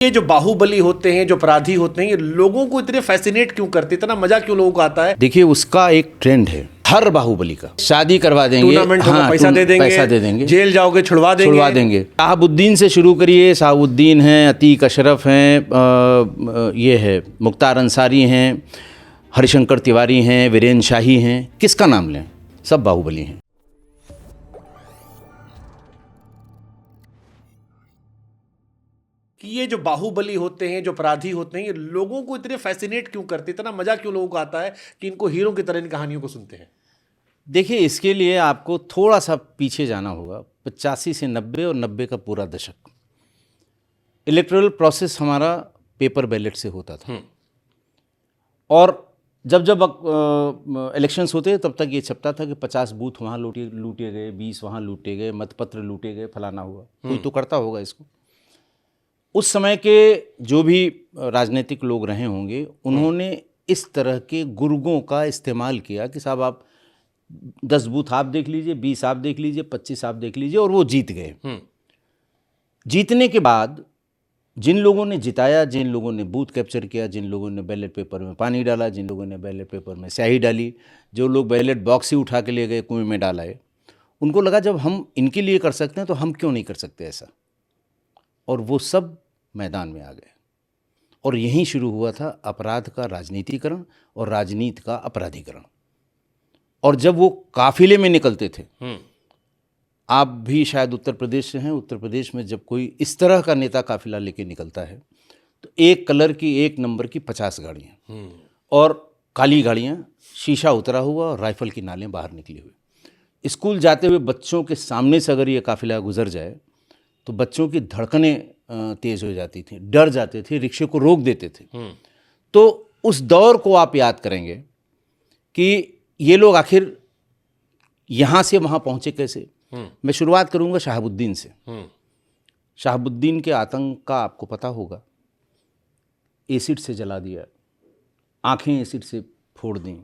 ये जो बाहुबली होते हैं, जो अपराधी होते हैं, ये लोगों को इतने फैसिनेट क्यों करते, इतना मजा क्यों लोगों को आता है? देखिए, उसका एक ट्रेंड है हर बाहुबली का। शादी करवा देंगे, टूर्नामेंट होगा, पैसा दे देंगे, जेल जाओगे छुड़वा देंगे। शहाबुद्दीन से शुरू करिए। शहाबुद्दीन हैं, अतीक अशरफ हैं, ये है मुख्तार अंसारी हैं, हरिशंकर तिवारी हैं, वीरेंद्र शाही हैं, किसका नाम लें, सब बाहुबली हैं। कि ये जो बाहुबली होते हैं, जो अपराधी होते हैं, ये लोगों को इतने फैसिनेट क्यों करते, इतना मजा क्यों लोगों को आता है कि इनको हीरो की तरह इन कहानियों को सुनते हैं? देखिए, इसके लिए आपको थोड़ा सा पीछे जाना होगा, 85 से 90 और 90 का पूरा दशक। इलेक्टोरल प्रोसेस हमारा पेपर बैलेट से होता था, और जब जब इलेक्शंस होते तब तक ये छपता था कि 50 बूथ वहाँ लूटे गए, 20 वहाँ लूटे गए, मतपत्र लूटे गए, फलाना हुआ। कोई तो करता होगा इसको। उस समय के जो भी राजनीतिक लोग रहे होंगे, उन्होंने इस तरह के गुर्गों का इस्तेमाल किया कि साहब आप 10 बूथ आप देख लीजिए, 20 आप देख लीजिए, 25 आप देख लीजिए, और वो जीत गए। जीतने के बाद जिन लोगों ने जिताया, जिन लोगों ने बूथ कैप्चर किया, जिन लोगों ने बैलेट पेपर में पानी डाला, जिन लोगों ने बैलेट पेपर में स्याही डाली, जो लोग बैलेट बॉक्स ही उठा के ले गए, कुएं में डालाए, उनको लगा जब हम इनके लिए कर सकते हैं तो हम क्यों नहीं कर सकते ऐसा, और वो सब मैदान में आ गए। और यहीं शुरू हुआ था अपराध का राजनीतिकरण और राजनीति का अपराधीकरण। और जब वो काफिले में निकलते थे, आप भी शायद उत्तर प्रदेश से हैं, उत्तर प्रदेश में जब कोई इस तरह का नेता काफिला लेके निकलता है तो एक कलर की, एक नंबर की 50 गाड़ियाँ और काली गाड़ियाँ, शीशा उतरा हुआ और राइफल की नालें बाहर निकली हुई। स्कूल जाते हुए बच्चों के सामने से अगर ये काफिला गुजर जाए तो बच्चों की धड़कनें तेज़ हो जाती थी, डर जाते थे, रिक्शे को रोक देते थे। तो उस दौर को आप याद करेंगे कि ये लोग आखिर यहाँ से वहाँ पहुँचे कैसे। मैं शुरुआत करूँगा शहाबुद्दीन से। शहाबुद्दीन के आतंक का आपको पता होगा। एसिड से जला दिया, आँखें एसिड से फोड़ दी,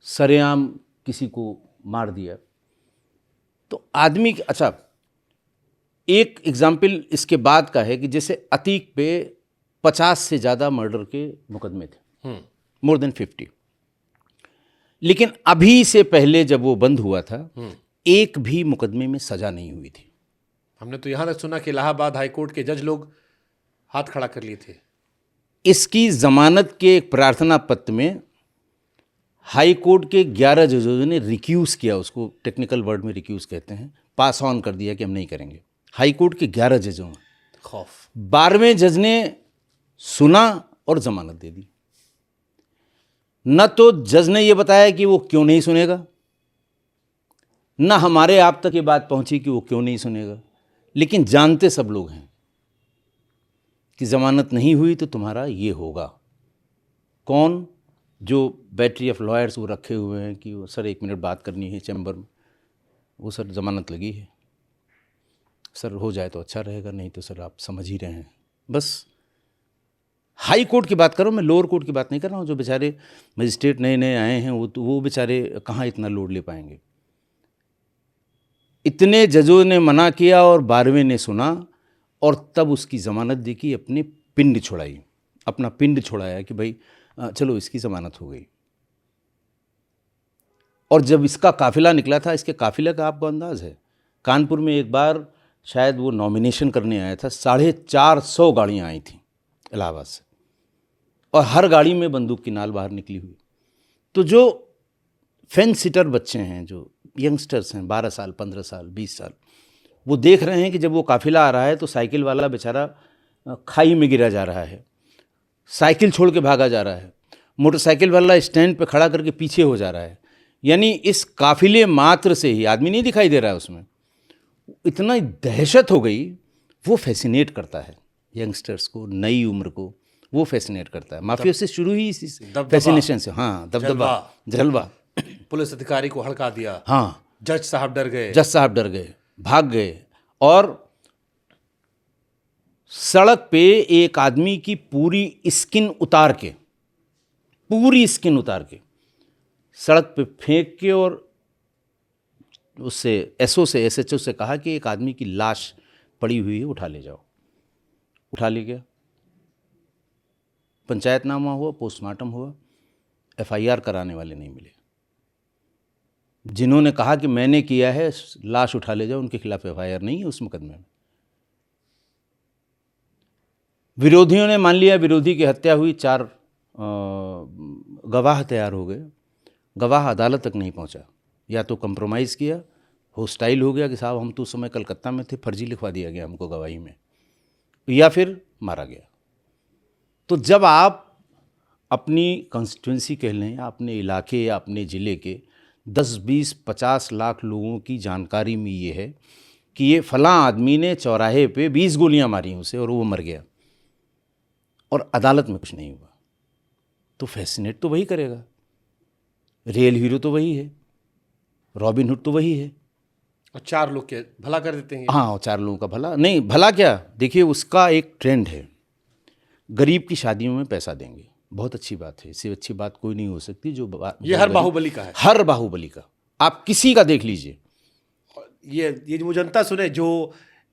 सरेआम किसी को मार दिया। तो आदमी, अच्छा, एक एग्जाम्पल इसके बाद का है कि जैसे अतीक पे 50 से ज़्यादा मर्डर के मुकदमे थे, मोर देन 50। लेकिन अभी से पहले जब वो बंद हुआ था, एक भी मुकदमे में सजा नहीं हुई थी। हमने तो यहाँ तक सुना कि इलाहाबाद हाईकोर्ट के जज लोग हाथ खड़ा कर लिए थे। इसकी जमानत के एक प्रार्थना पत्र में हाई कोर्ट के 11 जजों ने रिक्यूज़ किया, उसको टेक्निकल वर्ड में रिक्यूज़ कहते हैं, पास ऑन कर दिया कि हम नहीं करेंगे। हाई कोर्ट के 11 जजों में खौफ, 12वें जज ने सुना और जमानत दे दी। न तो जज ने यह बताया कि वो क्यों नहीं सुनेगा, न हमारे आप तक ये बात पहुंची कि वो क्यों नहीं सुनेगा, लेकिन जानते सब लोग हैं कि जमानत नहीं हुई तो तुम्हारा ये होगा। कौन? जो बैटरी ऑफ लॉयर्स वो रखे हुए हैं कि वो सर 1 मिनट बात करनी है चैम्बर में, वो सर जमानत लगी है, सर हो जाए तो अच्छा रहेगा, नहीं तो सर आप समझ ही रहे हैं। बस हाई कोर्ट की बात करो, मैं लोअर कोर्ट की बात नहीं कर रहा हूँ। जो बेचारे मजिस्ट्रेट नए नए आए हैं वो बेचारे कहाँ इतना लोड ले पाएंगे। इतने जजों ने मना किया और 12वें ने सुना, और तब उसकी ज़मानत दी कि अपने पिंड छुड़ाई, अपना पिंड छुड़ाया कि भाई चलो इसकी ज़मानत हो गई। और जब इसका काफिला निकला था, इसके काफिले का आपको अंदाज़ है, कानपुर में एक बार शायद वो नॉमिनेशन करने आया था, 450 गाड़ियाँ आई थी इलाहाबाद से, और हर गाड़ी में बंदूक की नाल बाहर निकली हुई। तो जो फेंस सिटर बच्चे हैं, जो यंगस्टर्स हैं, 12 साल, 15 साल, 20 साल, वो देख रहे हैं कि जब वो काफिला आ रहा है तो साइकिल वाला बेचारा खाई में गिरा जा रहा है, साइकिल छोड़ के भागा जा रहा है, मोटरसाइकिल वाला स्टैंड पे खड़ा करके पीछे हो जा रहा है। यानी इस काफिले मात्र से ही, आदमी नहीं दिखाई दे रहा है उसमें, इतना दहशत हो गई। वो फैसिनेट करता है यंगस्टर्स को, नई उम्र को वो फैसिनेट करता है। माफिया से शुरू ही इसी फैसिनेशन से। हाँ, दबदबा, जलवा। पुलिस अधिकारी को हड़का दिया। हाँ, जज साहब डर गए, भाग गए, और सड़क पे एक आदमी की पूरी स्किन उतार के सड़क पे फेंक के, और उससे एसओ से, एसएचओ से कहा कि एक आदमी की लाश पड़ी हुई है, उठा ले जाओ। उठा ले गया, पंचायतनामा हुआ, पोस्टमार्टम हुआ, एफआईआर कराने वाले नहीं मिले। जिन्होंने कहा कि मैंने किया है, लाश उठा ले जाओ, उनके खिलाफ एफआईआर नहीं है उस मुकदमे में। विरोधियों ने मान लिया विरोधी की हत्या हुई, 4 गवाह तैयार हो गए, गवाह अदालत तक नहीं पहुंचा, या तो कंप्रोमाइज़ किया, होस्टाइल हो गया कि साहब हम तो उस समय कलकत्ता में थे, फर्जी लिखवा दिया गया हमको गवाही में, या फिर मारा गया। तो जब आप अपनी कॉन्स्टिट्यूंसी कह लें, अपने इलाके या अपने ज़िले के 10, 20, 50 लाख लोगों की जानकारी में ये है कि ये फलां आदमी ने चौराहे पे 20 गोलियां मारी उसे और वो मर गया, और अदालत में कुछ नहीं हुआ, तो फैसिनेट तो वही करेगा, रियल हीरो तो वही है, रॉबिन हुड तो वही है। और 4 लोग के भला कर देते हैं। हाँ, 4 लोगों का भला नहीं, भला क्या, देखिए उसका एक ट्रेंड है, गरीब की शादियों में पैसा देंगे, बहुत अच्छी बात है, इससे अच्छी बात कोई नहीं हो सकती। ये हर बाहुबली का है, हर बाहुबली का, आप किसी का देख लीजिए। ये वो जनता सुने जो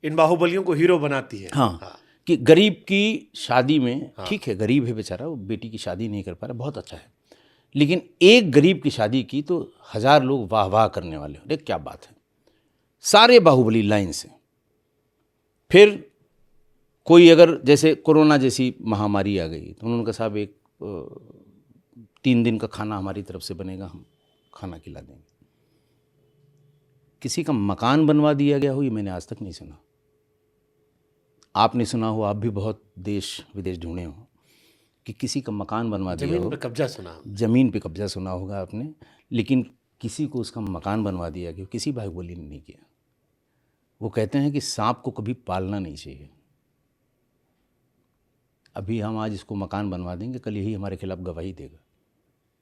इन बाहुबलियों को हीरो बनाती है। हाँ, कि गरीब की शादी में, ठीक है गरीब है बेचारा, वो बेटी की शादी नहीं कर पा रहा, बहुत अच्छा है, लेकिन एक गरीब की शादी की तो 1000 लोग वाह वाह करने वाले, अरे क्या बात है, सारे बाहुबली लाइन से। फिर कोई अगर जैसे कोरोना जैसी महामारी आ गई तो उन्होंने कहा साहब एक 3 दिन का खाना हमारी तरफ से बनेगा, हम खाना खिला देंगे। किसी का मकान बनवा दिया गया हो, ये मैंने आज तक नहीं सुना। आपने सुना हो, आप भी बहुत देश विदेश ढूंढे हो कि किसी का मकान बनवा दिया हो, जमीन पे कब्जा सुना, जमीन पे कब्जा सुना होगा आपने, लेकिन किसी को उसका मकान बनवा दिया गया, किसी बाहुबली ने नहीं किया। वो कहते हैं कि सांप को कभी पालना नहीं चाहिए। अभी हम आज इसको मकान बनवा देंगे, कल यही हमारे खिलाफ गवाही देगा।